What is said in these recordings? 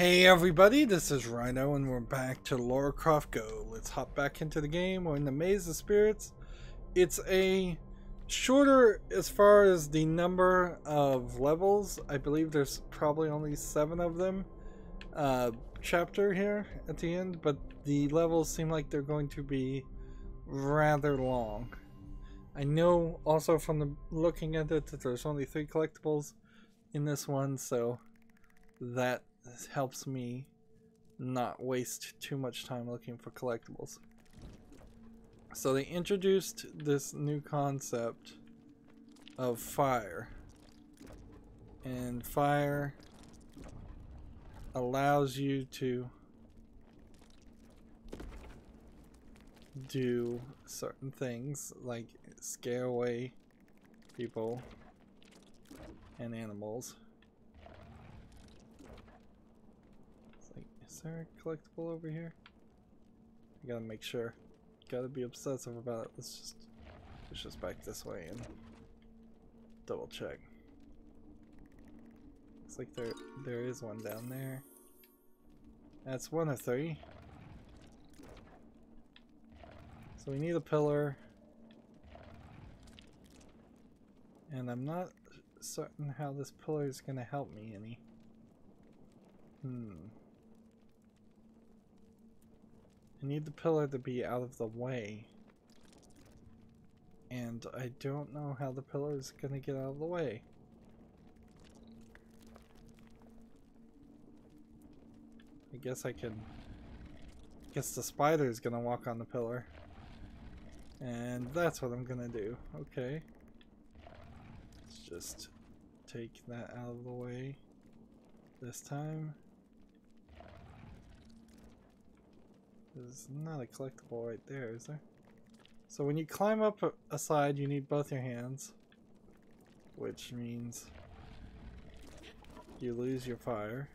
Hey everybody, this is Rydo and we're back to Lara Croft GO. Let's hop back into the game. We're in the Maze of Spirits. It's a shorter as far as the number of levels. I believe there's probably only 7 of them chapter here at the end, but the levels seem like they're going to be rather long. I know also from the looking at it that there's only 3 collectibles in this one, so that helps me not waste too much time looking for collectibles. So they introduced this new concept of fire, and fire allows you to do certain things like scare away people and animals. Is there a collectible over here? I gotta make sure. Gotta be obsessive about it. Let's just back this way and double check. Looks like there is one down there. That's 1 of 3. So we need a pillar. And I'm not certain how this pillar is gonna help me any. I need the pillar to be out of the way. And I don't know how the pillar is going to get out of the way. I guess the spider is going to walk on the pillar. And that's what I'm going to do. Okay. Let's just take that out of the way this time. There's not a collectible right there, is there? So when you climb up a side, you need both your hands, which means you lose your fire.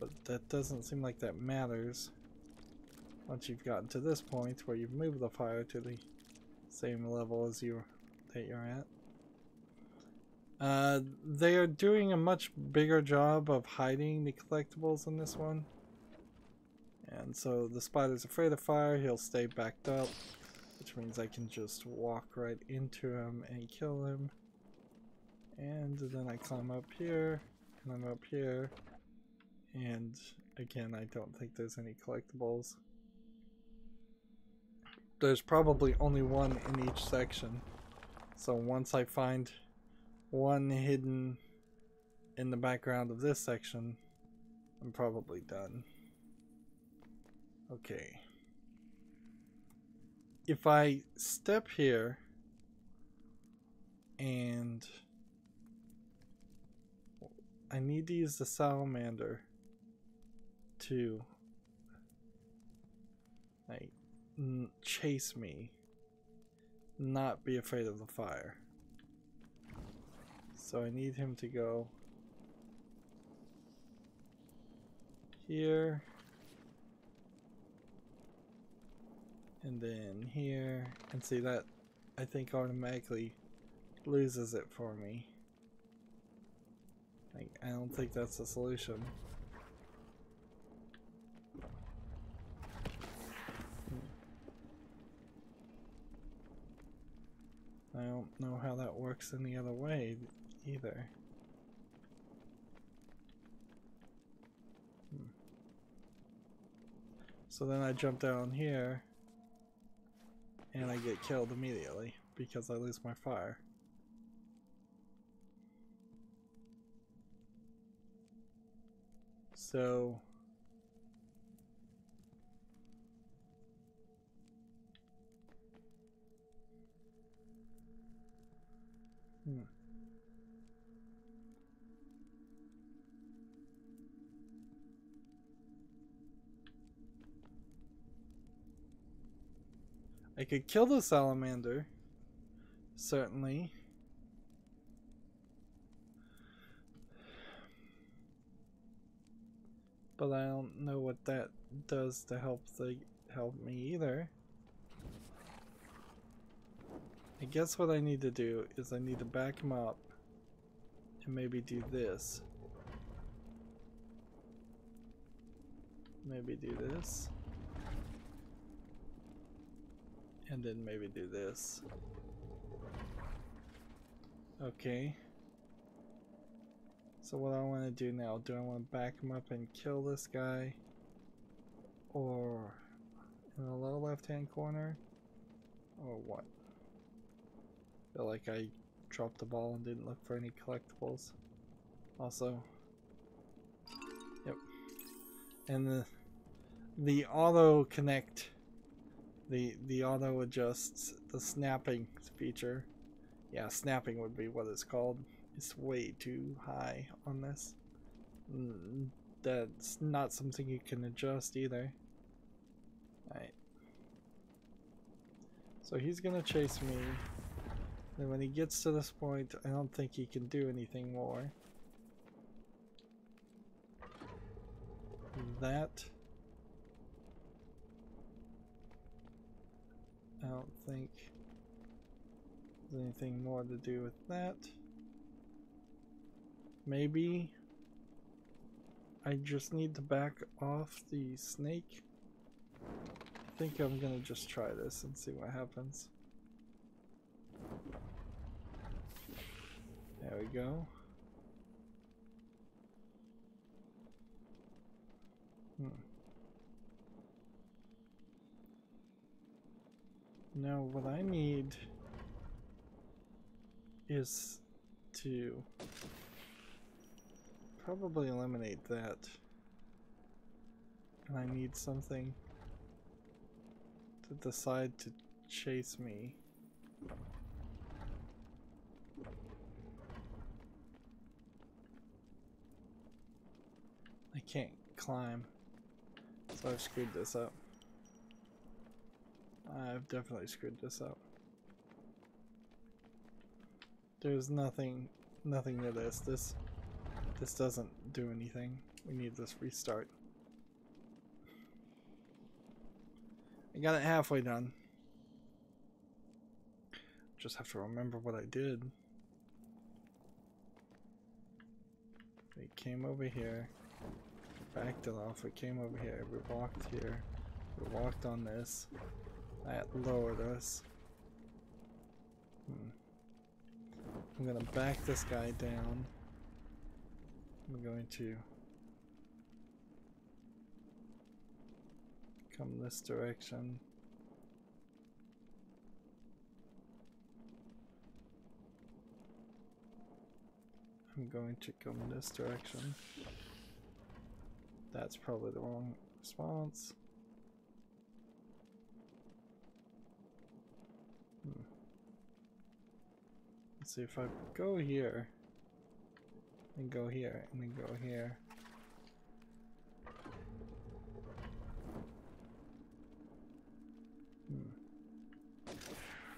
But that doesn't seem like that matters once you've gotten to this point where you've moved the fire to the same level as you're at. They are doing a much bigger job of hiding the collectibles in this one. And so the spider's afraid of fire, he'll stay backed up, which means I can just walk right into him and kill him. And then I climb up here, and I'm up here, and again I don't think there's any collectibles. There's probably only one in each section, so once I find one hidden in the background of this section, I'm probably done. Okay. If I step here and I need to use the salamander to like chase me, not be afraid of the fire. So I need him to go here. And then here, and see that I think automatically loses it for me. Like, I don't think that's the solution. I don't know how that works any other way either. So then I jump down here. And I get killed immediately because I lose my fire. So I could kill the salamander, certainly. But I don't know what that does to help me either. I guess what I need to do is I need to back him up and maybe do this. maybe do this. And then maybe do this. Okay. So what I want to do now, do I want to back him up and kill this guy? Or in the lower left hand corner? Or what? Feel like I dropped the ball and didn't look for any collectibles. Also, yep. And the auto connect, the auto adjusts, the snapping feature. Yeah, snapping would be what it's called. It's way too high on this. That's not something you can adjust either. Alright. So he's gonna chase me. And when he gets to this point, I don't think he can do anything more. That. I don't think there's anything more to do with that. Maybe I just need to back off the snake. I think I'm gonna just try this and see what happens. There we go. Now what I need is to probably eliminate that. And I need something to decide to chase me. I can't climb, so I've screwed this up. I've definitely screwed this up. There's nothing to this. This doesn't do anything. We need this restart. I got it halfway done. Just have to remember what I did. We came over here, backed it off, we came over here, we walked here, we walked on this, that lowered us. I'm gonna back this guy down. I'm going to come this direction. I'm going to come this direction. That's probably the wrong response. Let's see if I go here, and go here, and then go here.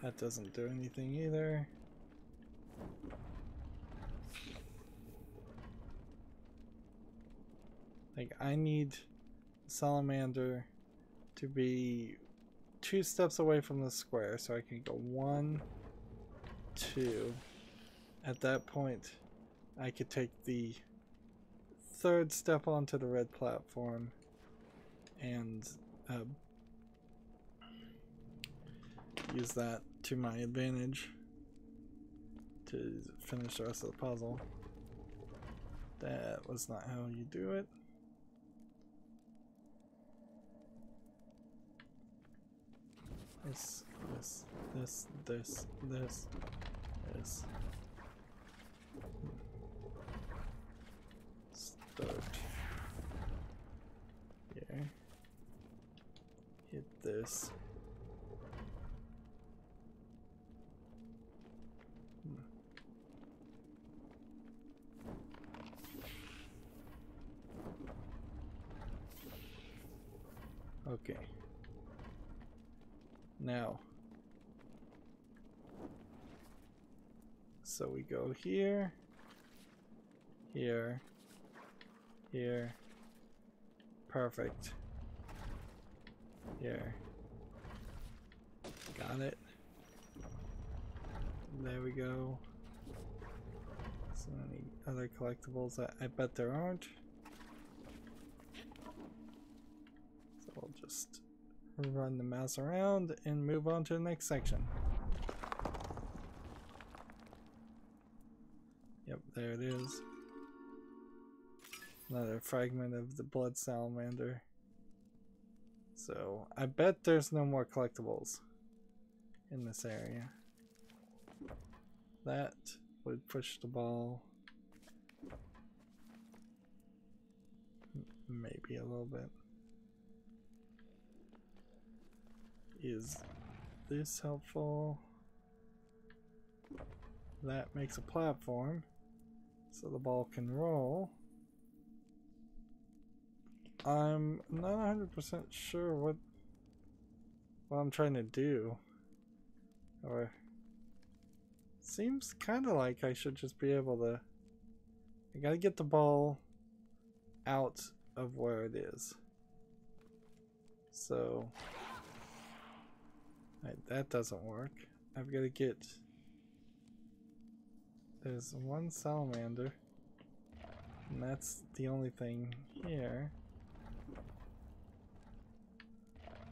That doesn't do anything either. Like, I need Salamander to be 2 steps away from the square so I can go 1, 2. At that point, I could take the 3rd step onto the red platform and use that to my advantage to finish the rest of the puzzle. That was not how you do it. This. Start here. Hit this. Okay. Now, so we go here, here, here, perfect, here, got it, there we go. So any other collectibles? I bet there aren't. we'll just run the mouse around and move on to the next section. Yep, there it is. Another fragment of the blood salamander. So, I bet there's no more collectibles in this area. That would push the ball. Maybe a little bit. Is this helpful? That makes a platform so the ball can roll. I'm not 100% sure what I'm trying to do. Or seems kind of like I should just be able to. I gotta get the ball out of where it is. So that doesn't work. I've got to get. There's one salamander, and that's the only thing here.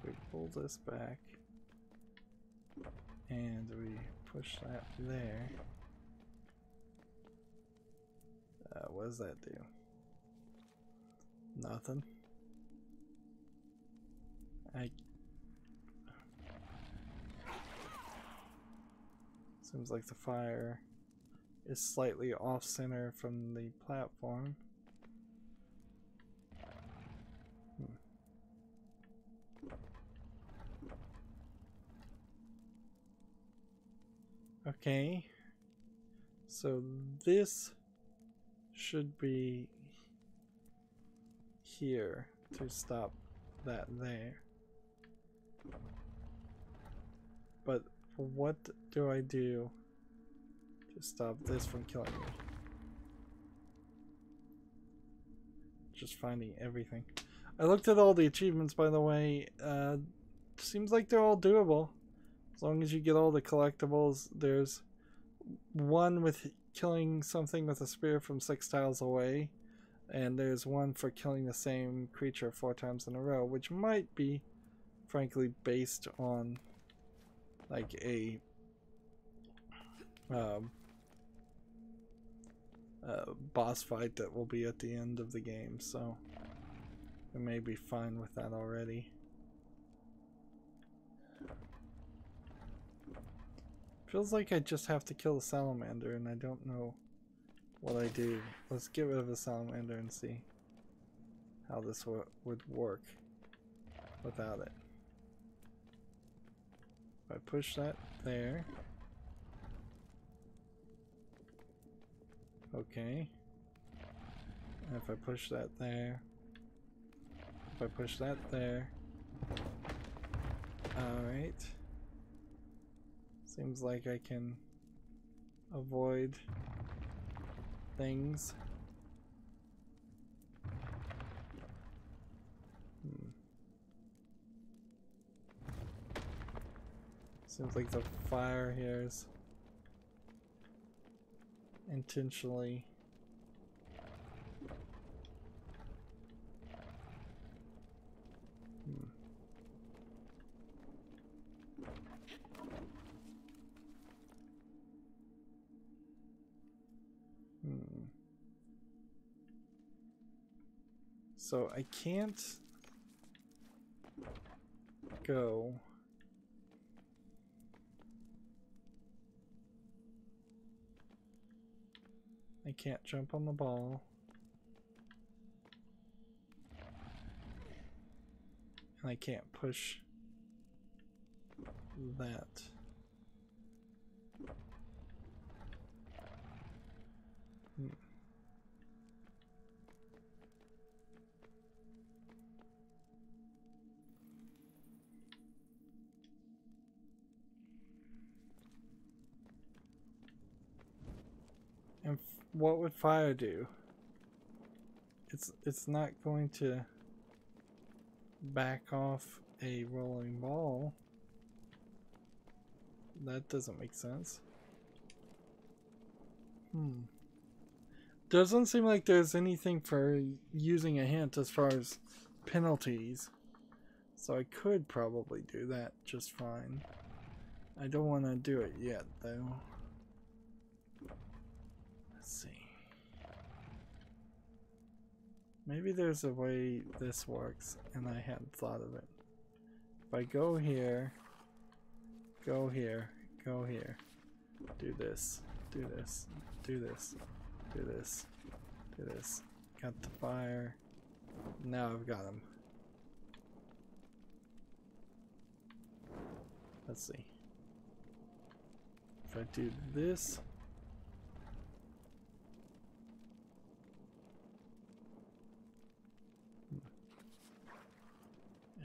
We pull this back, and we push that there. What does that do? Nothing. Seems like the fire is slightly off center from the platform. Okay, so this should be here to stop that there. But what do I do to stop this from killing me? Just finding everything. I looked at all the achievements, by the way. Seems like they're all doable. As long as you get all the collectibles. There's one with killing something with a spear from 6 tiles away. And there's one for killing the same creature 4 times in a row, which might be, frankly, based on like a boss fight that will be at the end of the game, so we may be fine with that already. Feels like I just have to kill the salamander, and I don't know what I do. Let's get rid of the salamander and see how this would work without it. If I push that there. Okay. And if I push that there. If I push that there. Alright. Seems like I can avoid things. Seems like the fire here is intentionally So I can't go. I can't jump on the ball. And I can't push that. And what would fire do? It's not going to back off a rolling ball. That doesn't make sense. Doesn't seem like there's anything for using a hint as far as penalties. So I could probably do that just fine. I don't want to do it yet though. Let's see. Maybe there's a way this works and I hadn't thought of it. If I go here, go here, go here, do this, do this, do this, do this, do this. Got the fire. Now I've got him. Let's see. If I do this,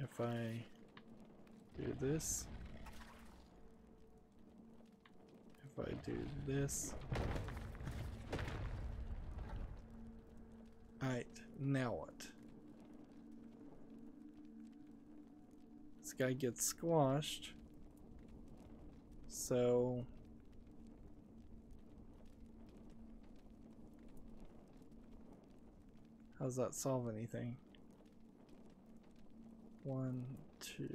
if I do this, if I do this, alright, now what? This guy gets squashed, so how does that solve anything? 1, 2.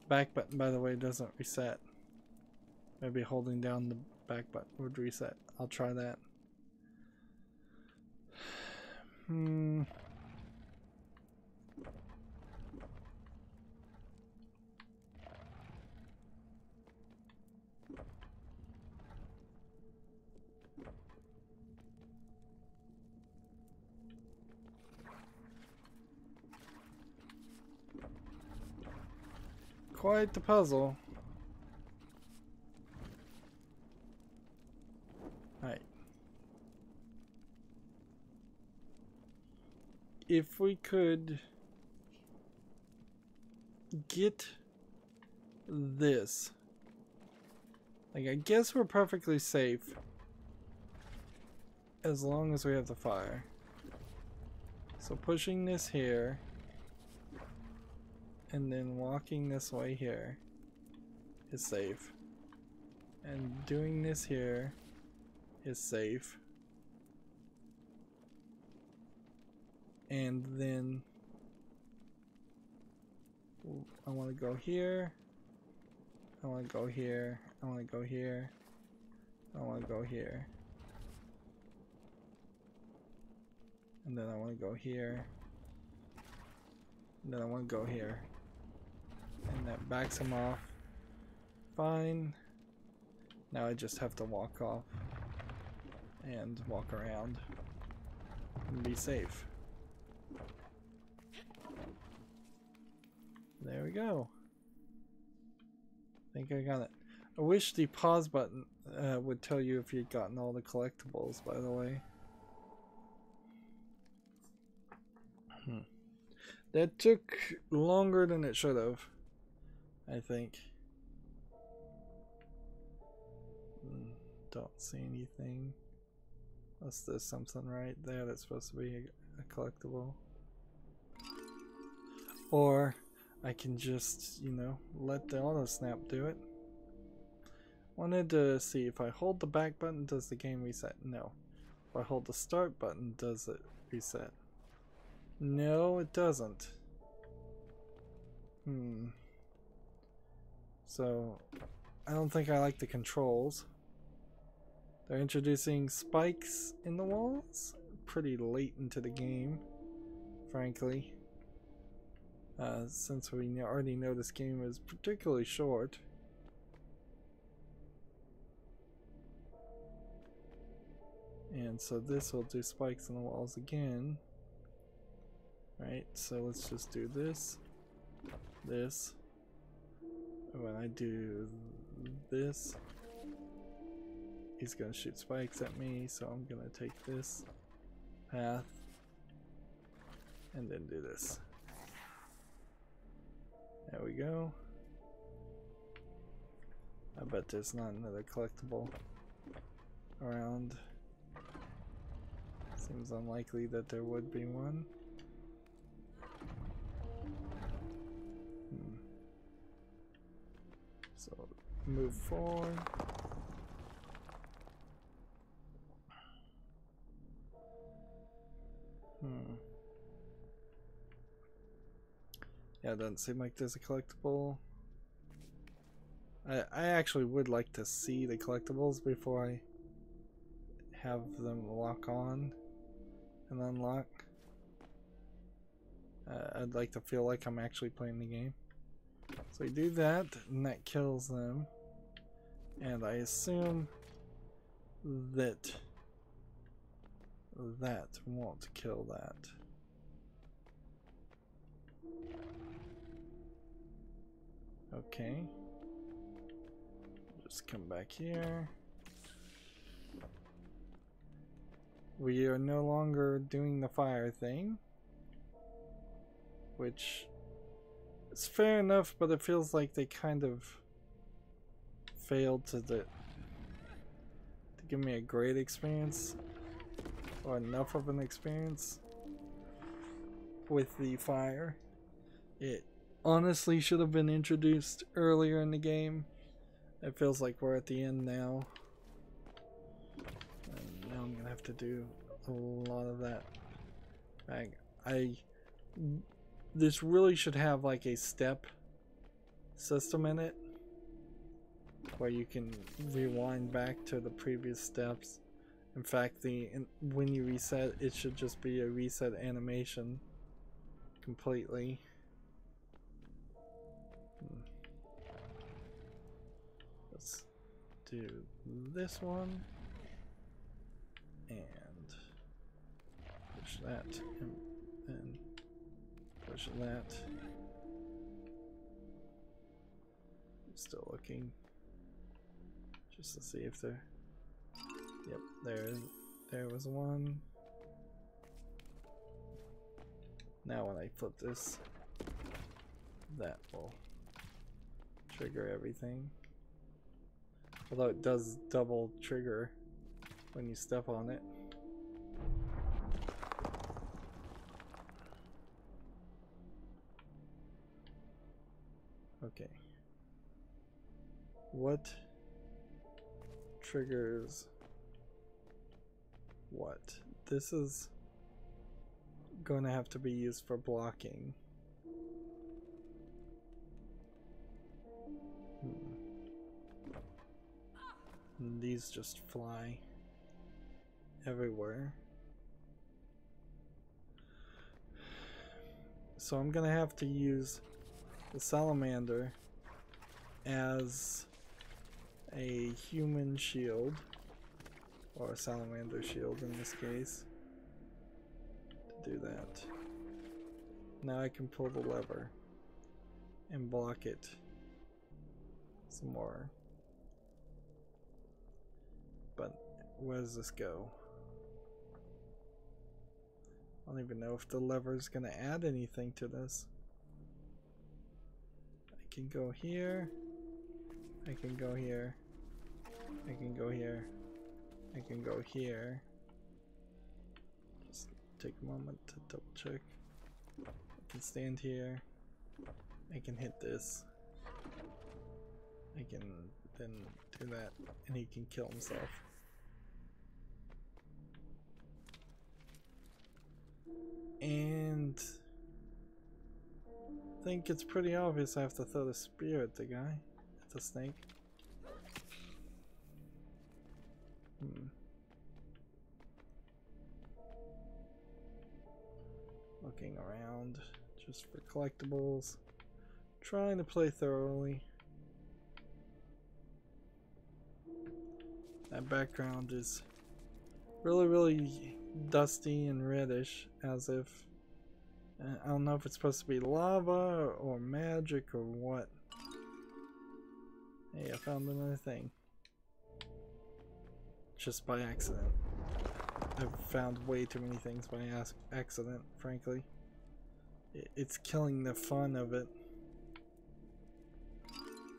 Back button, by the way, doesn't reset. Maybe holding down the back button would reset. I'll try that. Quite the puzzle. Alright. If we could get this, like, I guess we're perfectly safe as long as we have the fire. So pushing this here and then walking this way here is safe, and doing this here is safe, and then I want to go here, I want to go here, I want to go here, I want to go here, and then I want to go here, and then I want to go here. And that backs him off. Fine. Now I just have to walk off and walk around and be safe. There we go. I think I got it. I wish the pause button would tell you if you'd gotten all the collectibles, by the way. That took longer than it should have, I think. Don't see anything. Unless there's something right there that's supposed to be a collectible. Or I can just, you know, let the auto snap do it. Wanted to see if I hold the back button, does the game reset? No. If I hold the start button, does it reset? No, it doesn't. So, I don't think I like the controls. They're introducing spikes in the walls pretty late into the game, frankly. Since we already know this game is particularly short. And so this will do spikes in the walls again. Right, so let's just do this. This. When I do this, he's gonna shoot spikes at me, so I'm gonna take this path and then do this. There we go. I bet there's not another collectible around. Seems unlikely that there would be one. So move forward. Yeah, it doesn't seem like there's a collectible. I actually would like to see the collectibles before I have them lock on and unlock. I'd like to feel like I'm actually playing the game. So we do that, and that kills them. And I assume that that won't kill that. Okay. Just come back here. We are no longer doing the fire thing, which is fair enough, but it feels like they kind of failed to give me a great experience, or enough of an experience with the fire. It honestly should have been introduced earlier in the game. It feels like we're at the end now. And now I'm gonna have to do a lot of that. This really should have like a step system in it, where you can rewind back to the previous steps. In fact, when you reset, it should just be a reset animation completely. Let's do this one and push that and then push that. I'm still looking just to see if there. Yep, there was one. Now when I flip this, that will trigger everything. Although it does double trigger when you step on it. Okay. What triggers what? This is going to have to be used for blocking. And these just fly everywhere. So I'm gonna have to use the salamander as a human shield, or a salamander shield in this case, to do that. Now I can pull the lever and block it some more. But where does this go? I don't even know if the lever is going to add anything to this. I can go here. I can go here. I can go here. I can go here. Just take a moment to double check. I can stand here. I can hit this. I can then do that, and he can kill himself. And I think it's pretty obvious I have to throw the spear at the guy, at the snake. Looking around just for collectibles, trying to play thoroughly. That background is really dusty and reddish, as if I don't know if it's supposed to be lava or magic or what. Hey, I found another thing just by accident. I've found way too many things by accident, frankly. It's killing the fun of it.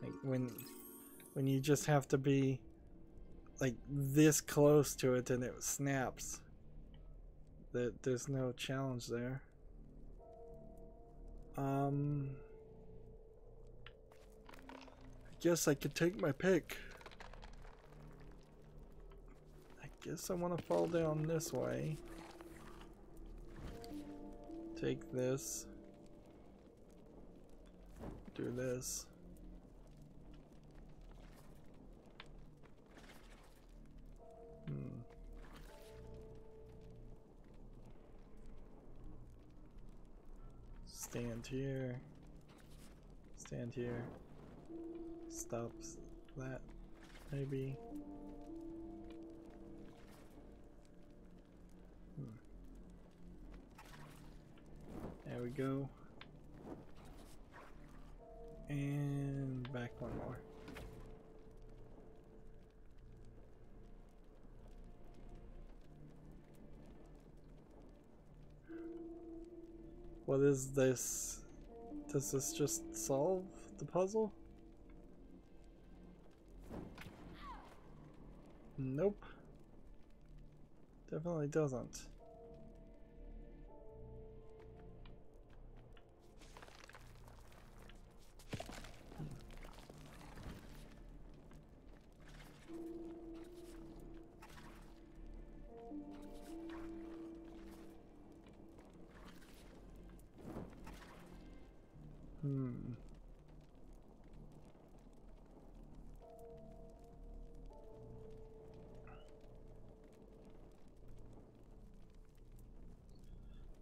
Like when you just have to be like this close to it and it snaps. There's no challenge there. I guess I could take my pick. I guess I want to fall down this way. Take this. Do this. Stand here. Stand here. Stops that, maybe. There we go. And back one more. What is this? Does this just solve the puzzle? Nope. Definitely doesn't.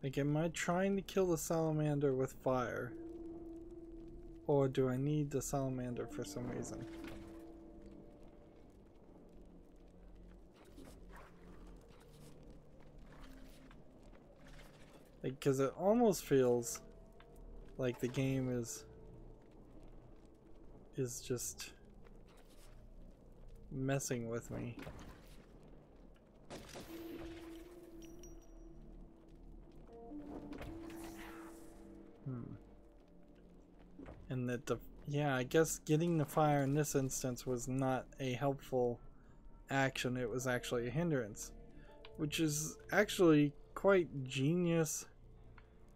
Like, am I trying to kill the salamander with fire? Or do I need the salamander for some reason? Like, 'cause it almost feels like the game is just messing with me. And that yeah, I guess getting the fire in this instance was not a helpful action, it was actually a hindrance. Which is actually quite genius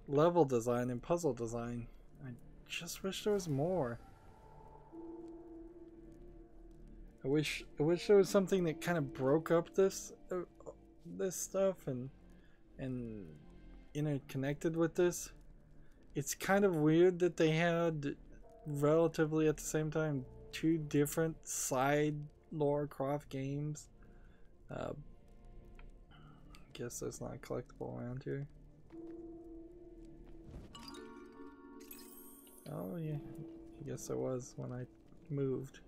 level design and puzzle design. I just wish there was more. I wish there was something that kind of broke up this stuff and interconnected with this. It's kind of weird that they had relatively at the same time two different side Lara Croft games. I guess there's not a collectible around here. Oh yeah, I guess there was when I moved.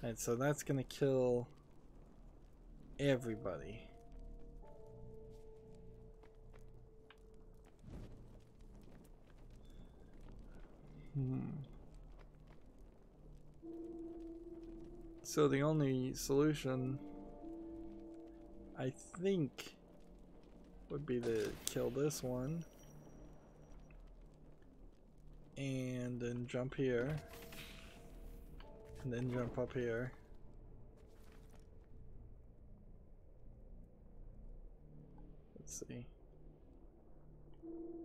Alright, so that's gonna kill everybody. So the only solution, I think, would be to kill this one and then jump here and then jump up here. Let's see.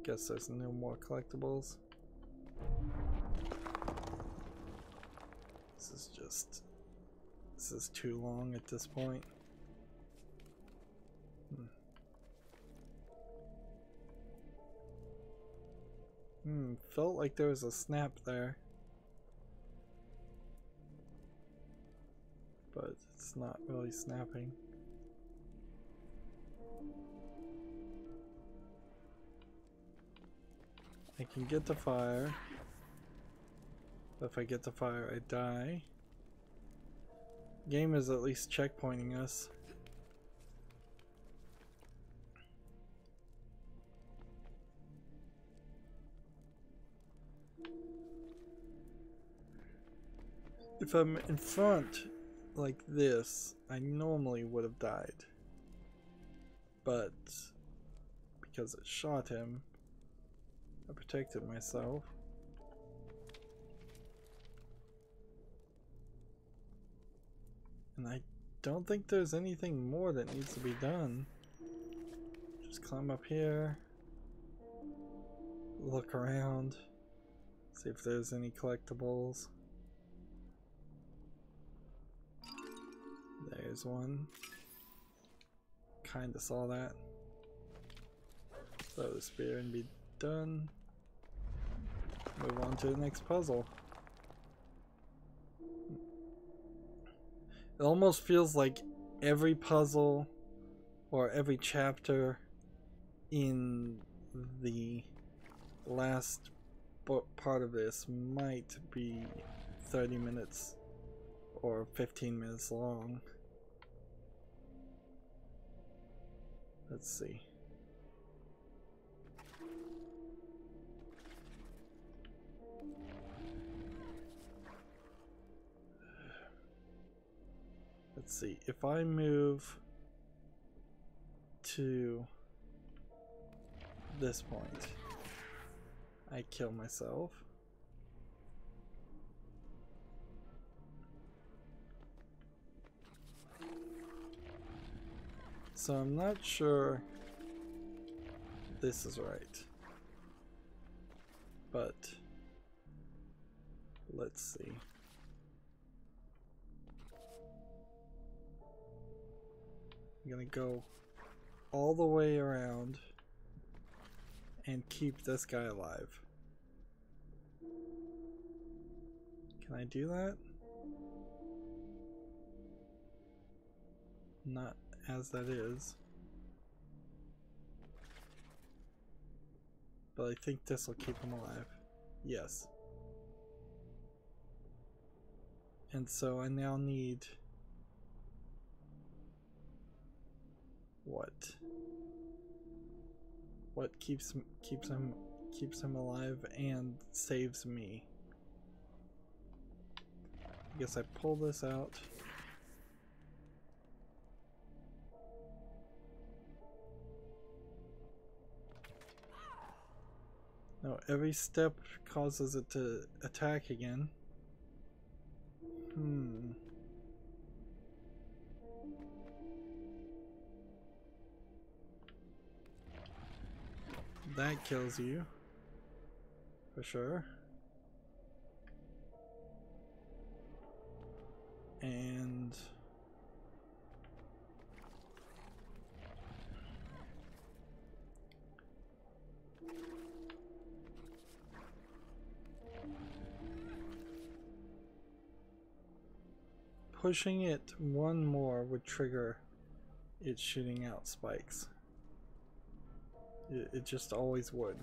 Guess there's no more collectibles. This is too long at this point. Felt like there was a snap there. But it's not really snapping. I can get the fire. But if I get the fire, I die. Game is at least checkpointing us. If I'm in front like this, I normally would have died. But because it shot him, I protected myself. And I don't think there's anything more that needs to be done. Just climb up here, look around, see if there's any collectibles. There's one. Kinda saw that. Throw the spear and be done. Move on to the next puzzle. It almost feels like every puzzle or every chapter in the last part of this might be 30 minutes or 15 minutes long. Let's see. Let's see, if I move to this point, I kill myself. So I'm not sure this is right, but let's see. I'm gonna go all the way around and keep this guy alive. Can I do that? Not as that is. But I think this will keep him alive. Yes. And so I now need what keeps him alive and saves me. I guess I pull this out. No, every step causes it to attack again. That kills you, for sure. And pushing it one more would trigger it shooting out spikes. It just always would.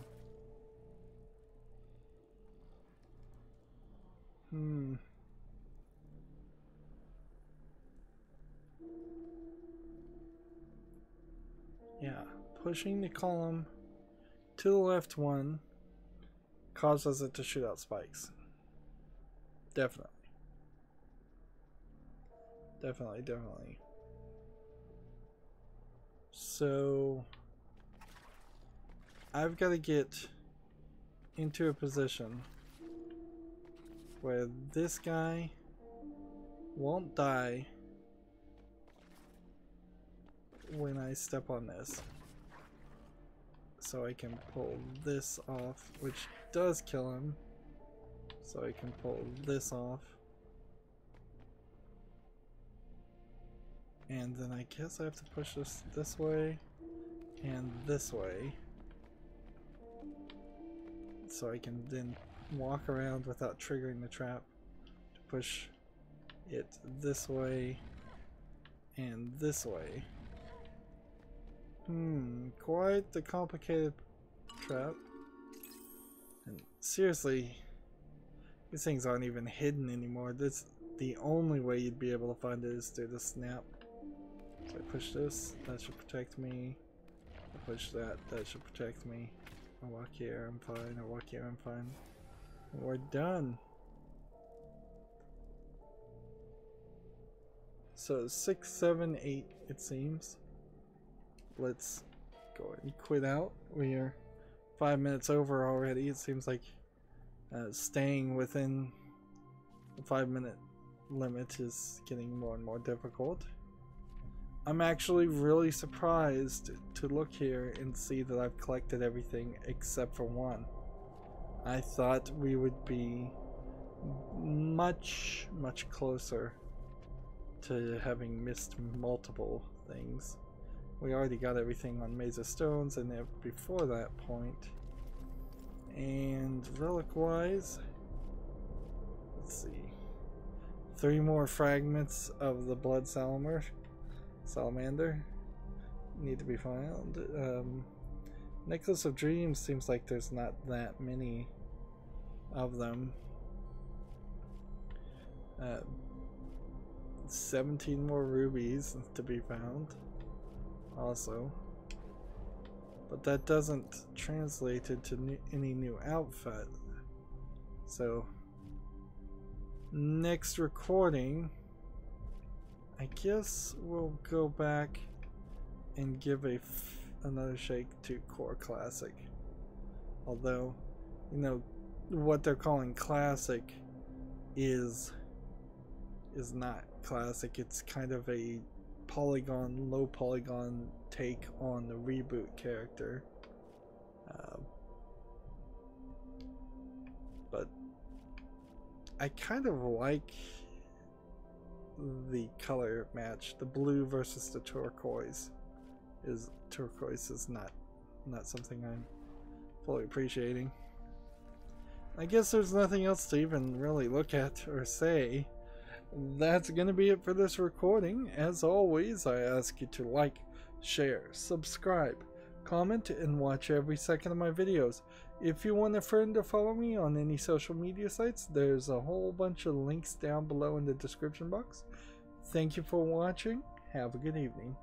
Yeah, pushing the column to the left one causes it to shoot out spikes. Definitely. Definitely. So I've got to get into a position where this guy won't die when I step on this. So I can pull this off, which does kill him. So I can pull this off. And then I guess I have to push this way and this way. So I can then walk around without triggering the trap to push it this way and this way. Quite the complicated trap. And seriously, these things aren't even hidden anymore. This, the only way you'd be able to find it is through the snap. So I push this, that should protect me. I push that, that should protect me. I walk here, I'm fine. I walk here, I'm fine. We're done. So 6, 7, 8 it seems. Let's go ahead and quit out. We are 5 minutes over already. It seems like staying within the 5-minute limit is getting more and more difficult. I'm actually really surprised to look here and see that I've collected everything except for one. I thought we would be much closer to having missed multiple things. We already got everything on Maze of Stones and before that point. And relic wise, let's see, 3 more fragments of the blood salamander need to be found. Necklace of Dreams seems like there's not that many of them. 17 more rubies to be found also, but that doesn't translate into any new outfit. So next recording, I guess we'll go back and give another shake to Core Classic. Although, you know, what they're calling classic is not classic. It's kind of a polygon, low polygon take on the reboot character. But I kind of like the color match. The blue versus the turquoise is not something I'm fully appreciating. I guess there's nothing else to even really look at or say. That's gonna be it for this recording. As always, I ask you to like, share, subscribe, comment, and watch every second of my videos. If you want a friend to follow me on any social media sites, there's a whole bunch of links down below in the description box. Thank you for watching. Have a good evening.